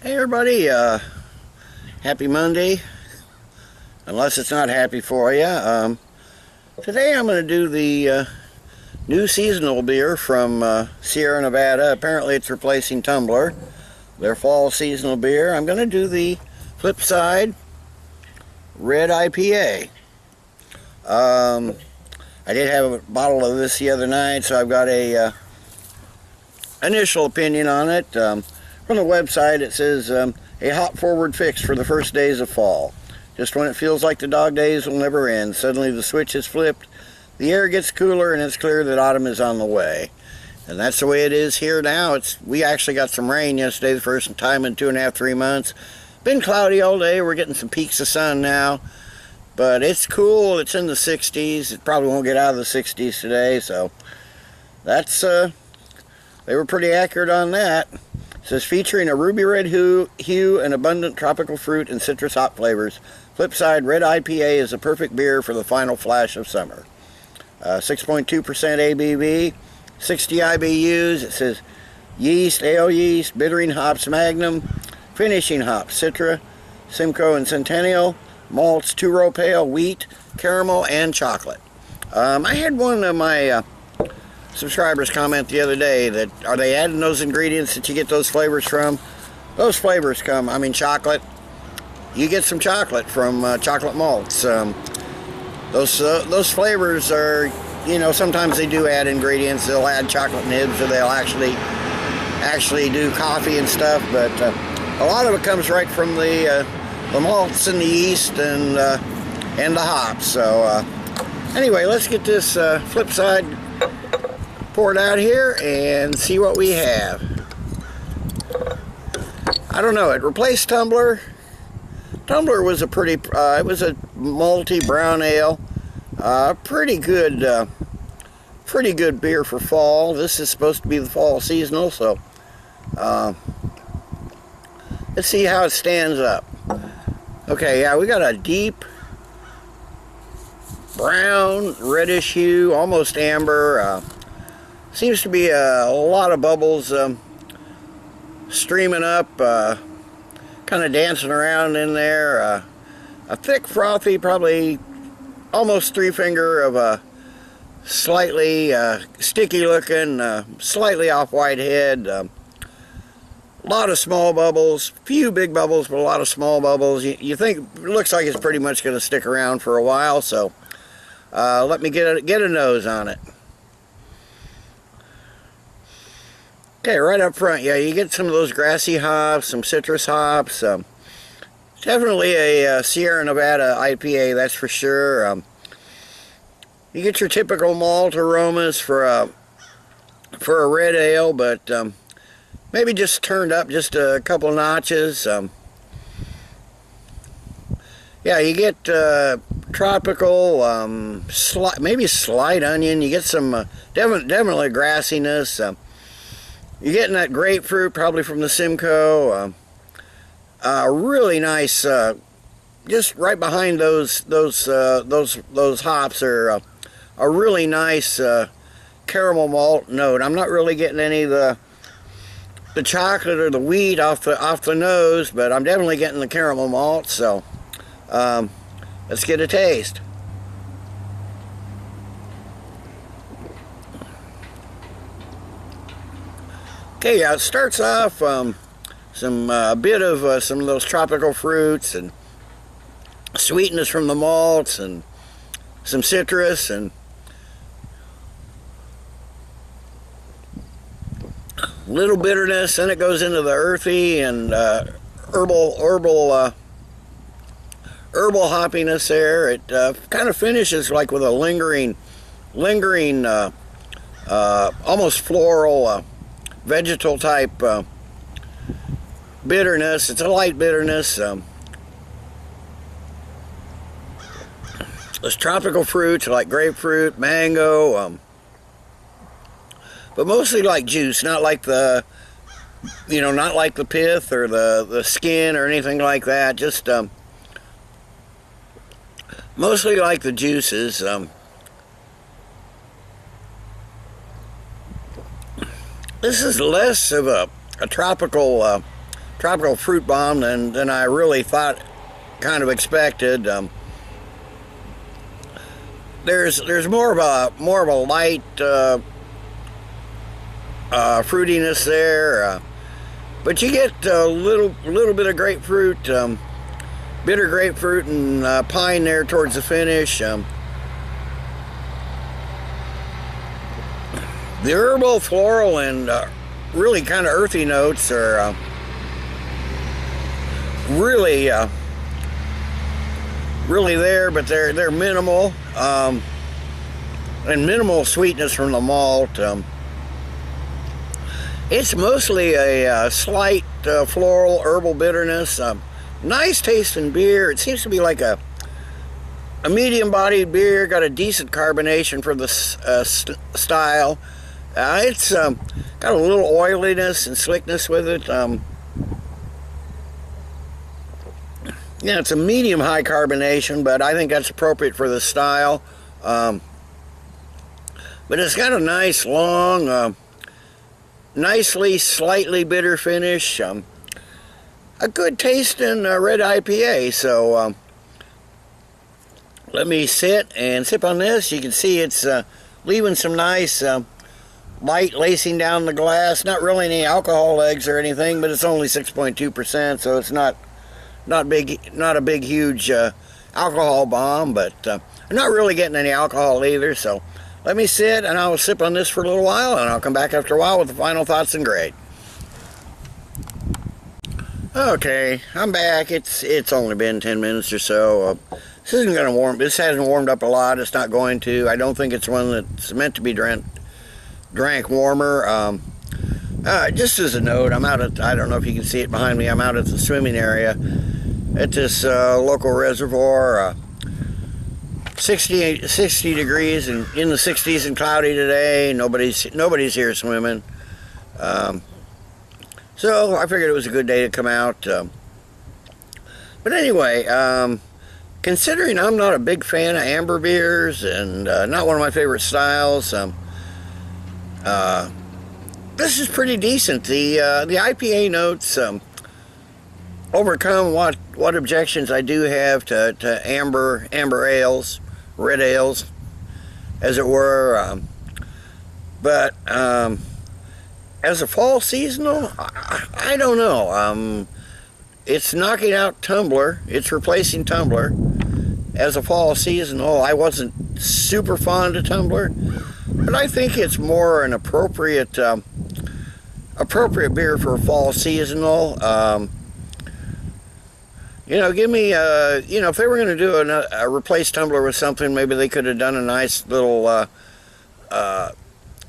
Hey everybody, happy Monday, unless it's not happy for you. Today I'm going to do the new seasonal beer from Sierra Nevada. Apparently it's replacing Tumbler, their fall seasonal beer. I'm going to do the Flipside Red IPA. I did have a bottle of this the other night, so I've got a initial opinion on it. From the website it says a hop forward fix for the first days of fall. Just when it feels like the dog days will never end, suddenly the switch is flipped, the air gets cooler, and it's clear that autumn is on the way. And that's the way it is here now. We actually got some rain yesterday, the first time in 2.5–3 months. Been cloudy all day. We're getting some peaks of sun now, but it's cool. It's in the 60s. It probably won't get out of the 60s today, so that's they were pretty accurate on that. It says, featuring a ruby red hue and abundant tropical fruit and citrus hop flavors, Flipside Red IPA is a perfect beer for the final flash of summer. 6.2% ABV, 60 IBUs. It says yeast, ale yeast, bittering hops Magnum, finishing hops Citra, Simcoe and Centennial, malts, two-row pale, wheat, caramel, and chocolate. I had one of my subscribers comment the other day that, are they adding those ingredients that you get those flavors from? Those flavors come, I mean chocolate, you get some chocolate from chocolate malts. Those flavors are, you know, sometimes they do add ingredients. They'll add chocolate nibs, or they'll actually do coffee and stuff, but a lot of it comes right from the malts and the yeast and the hops. So anyway, let's get this Flipside poured out here and see what we have. I don't know, it replaced Tumbler. Tumbler was a pretty, it was a malty brown ale. Pretty good beer for fall. This is supposed to be the fall seasonal, so let's see how it stands up. Okay, yeah, we got a deep brown, reddish hue, almost amber. Seems to be a lot of bubbles streaming up, kind of dancing around in there. A thick, frothy, probably almost 3-finger of a slightly sticky looking, slightly off-white head. A lot of small bubbles, few big bubbles, but a lot of small bubbles. You think it looks like it's pretty much going to stick around for a while, so let me get a nose on it. Okay, right up front, yeah, you get some of those grassy hops, some citrus hops. Definitely a Sierra Nevada IPA, that's for sure. You get your typical malt aromas for a red ale, but maybe just turned up just a couple notches. Yeah, you get tropical, maybe slight onion. You get some definitely grassiness. You're getting that grapefruit, probably from the Simcoe. Really nice. Just right behind those hops are a really nice caramel malt note. I'm not really getting any of the chocolate or the wheat off the nose, but I'm definitely getting the caramel malt. So let's get a taste. Okay, yeah, it starts off a bit of some of those tropical fruits and sweetness from the malts and some citrus and little bitterness. Then it goes into the earthy and herbal hoppiness there. It kind of finishes like with a lingering almost floral vegetal type bitterness. It's a light bitterness. Those tropical fruits like grapefruit, mango, but mostly like juice, not like the, you know, not like the pith or the skin or anything like that. Just mostly like the juices. This is less of a tropical tropical fruit bomb than I really thought, kind of expected. There's more of a light fruitiness there, but you get a little bit of grapefruit, bitter grapefruit and pine there towards the finish. The herbal, floral, and really kind of earthy notes are really there, but they're minimal, and minimal sweetness from the malt. It's mostly a slight floral herbal bitterness. Nice tasting beer. It seems to be like a medium-bodied beer. Got a decent carbonation for the style. It's got a little oiliness and slickness with it. Yeah, it's a medium-high carbonation, but I think that's appropriate for the style. But it's got a nice, long, nicely, slightly bitter finish. A good tasting red IPA. So let me sit and sip on this. You can see it's leaving some nice light lacing down the glass. Not really any alcohol legs or anything, but it's only 6.2%, so it's not a big huge alcohol bomb, but I'm not really getting any alcohol either. So let me sit and I'll sip on this for a little while, and I'll come back after a while with the final thoughts and grade. Okay, I'm back. It's only been 10 minutes or so. This isn't going to warm. This hasn't warmed up a lot. It's not going to. I don't think it's one that's meant to be drank warmer. Just as a note, I'm out at, I don't know if you can see it behind me, I'm out at the swimming area at this local reservoir. 60 degrees and in the 60s and cloudy today. Nobody's here swimming. So I figured it was a good day to come out. But anyway, considering I'm not a big fan of amber beers and not one of my favorite styles, this is pretty decent. The IPA notes overcome what objections I do have to amber ales, red ales, as it were. But as a fall seasonal, I don't know. It's knocking out Tumbler. It's replacing Tumbler. As a fall seasonal, I wasn't super fond of Tumbler, but I think it's more an appropriate beer for a fall seasonal. You know, give me you know, if they were going to do a replace Tumbler with something, maybe they could have done a nice little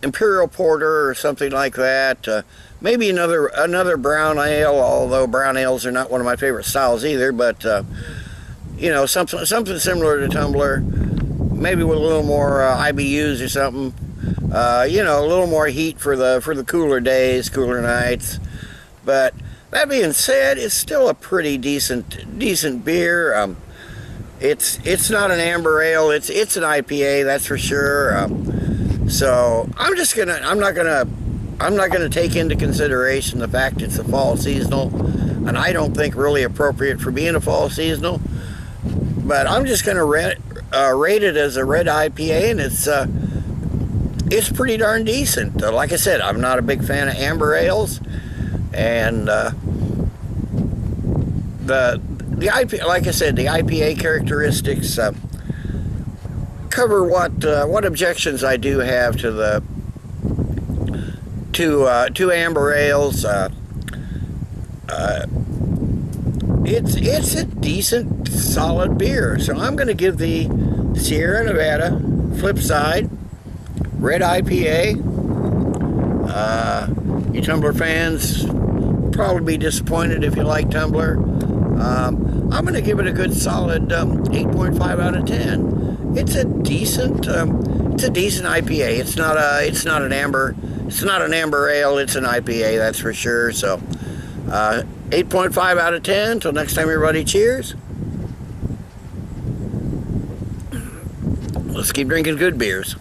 Imperial Porter or something like that. Maybe another brown ale, although brown ales are not one of my favorite styles either. But you know, something similar to Tumbler, maybe with a little more IBUs or something. You know, a little more heat for the cooler days, cooler nights. But that being said, it's still a pretty decent beer. It's not an amber ale. It's an IPA, that's for sure. So I'm not gonna take into consideration the fact it's a fall seasonal, and I don't think really appropriate for being a fall seasonal. But I'm just gonna rate it as a red IPA, and it's pretty darn decent. Like I said, I'm not a big fan of amber ales, and the IPA, like I said, the IPA characteristics cover what objections I do have to amber ales. It's a decent, solid beer. So I'm going to give the Sierra Nevada Flipside Red IPA. You Tumbler fans probably be disappointed if you like Tumbler. I'm going to give it a good solid 8.5 out of 10. It's a decent IPA. It's not an amber ale. It's an IPA, that's for sure. So 8.5 out of 10. Till next time, everybody. Cheers. Let's keep drinking good beers.